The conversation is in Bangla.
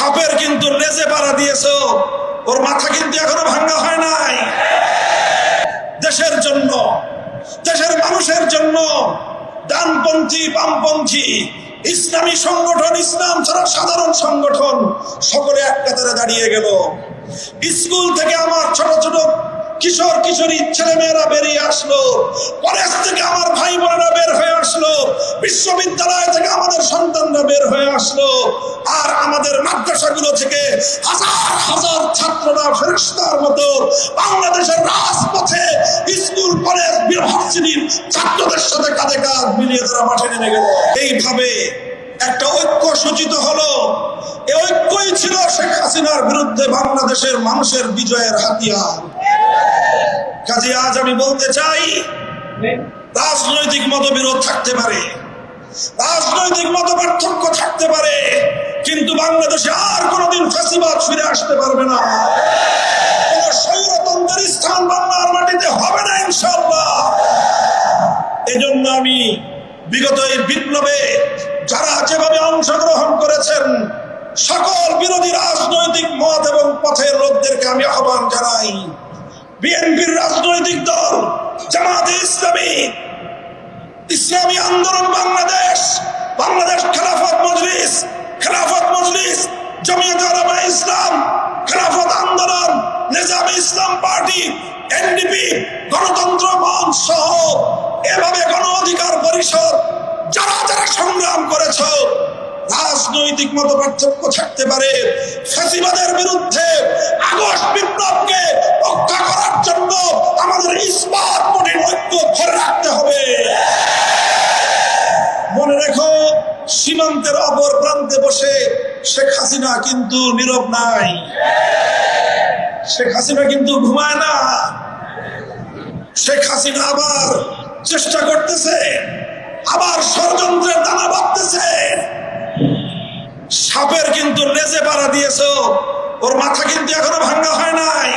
সাপের কিন্তু লেজে পাড়া দিয়েছো, ওর মাথা কিন্তু এখনো ভাঙ্গা হয় নাই। দেশের জন্য, দেশের মানুষের জন্য ডানপন্থী বামপন্থী ইসলামী সংগঠন, ইসলাম ছাড়া সাধারণ সংগঠন সকলে এক কাতারে দাঁড়িয়ে গেল। স্কুল থেকে আমার ছোট ছোট কিশোর কিশোরী ছেলে মেয়েরা বেরিয়ে আসলো, কলেজ থেকে আমার ভাই বোনেরা বের হয়ে আসলো, বিশ্ববিদ্যালয় থেকে আমাদের সন্তানরা বের হয়ে আসলো, আর আমাদের মাদ্রাসাগুলো থেকে হাজার হাজার ছাত্ররা ফেরেশতার মতো বাংলাদেশের রাজপথে স্কুল কলেজ ইউনিভার্সিটির ছাত্রদের সাথে কাঁধে কাঁধ মিলিয়ে তারা মাঠে নেমে গেল। এইভাবে একটা ঐক্য সূচিত হলো। এই ঐক্যই ছিল শেখ হাসিনার বিরুদ্ধে বাংলাদেশের মানুষের বিজয়ের হাতিয়ার। কাজে আজ আমি বলতে চাই, রাজনৈতিক মতবিরোধ থাকতে পারে, রাজনৈতিক মতপার্থক্য থাকতে পারে, কিন্তু বাংলাদেশে আর কোনোদিন ফ্যাসিবাদ ফিরে আসতে পারবে না। কোন স্বৈরতন্ত্রের স্থান বাংলার মাটিতে হবে না ইনশাআল্লাহ। এজন্য আমি বিগত এই বিপ্লবে যারা যেভাবে অংশগ্রহণ করেছেন সকল বিরোধী রাজনৈতিক মত এবং পথের লোকদেরকে আমি আহ্বান জানাই। বিএনপির রাজনৈতিক দল জামায়াতে ইসলামী, ইসলামী আন্দোলন বাংলাদেশ, বাংলাদেশ খেলাফত মজলিস, জমিয়তে উলামায়ে ইসলাম, খেলাফত আন্দোলন, নিজামে ইসলাম পার্টি, এনডিপি, গণতন্ত্র মঞ্চ সহ এভাবে গণ অধিকার পরিষদ যারা যারা সংগ্রাম করেছ, রাজনৈতিক মতপার্থক্য থাকতে পারে, ফ্যাসিবাদের বিরুদ্ধে আগস্ট বিপ্লবকে রক্ষা করার জন্য আমাদের ইস্পাত কঠিন ঐক্য ধরে রাখতে হবে। মনে রেখো, সীমান্তের অপর প্রান্তে বসে শেখ হাসিনা কিন্তু নীরব নাই, শেখ হাসিনা কিন্তু ঘুমায় না। শেখ হাসিনা আবার চেষ্টা করতেছে, আবার ষড়যন্ত্রের দানা বাঁধতেছে। সাপের কিন্তু লেজে পাড়া দিয়েছো, ওর মাথা কিন্তু এখনো ভাঙ্গা হয় নাই।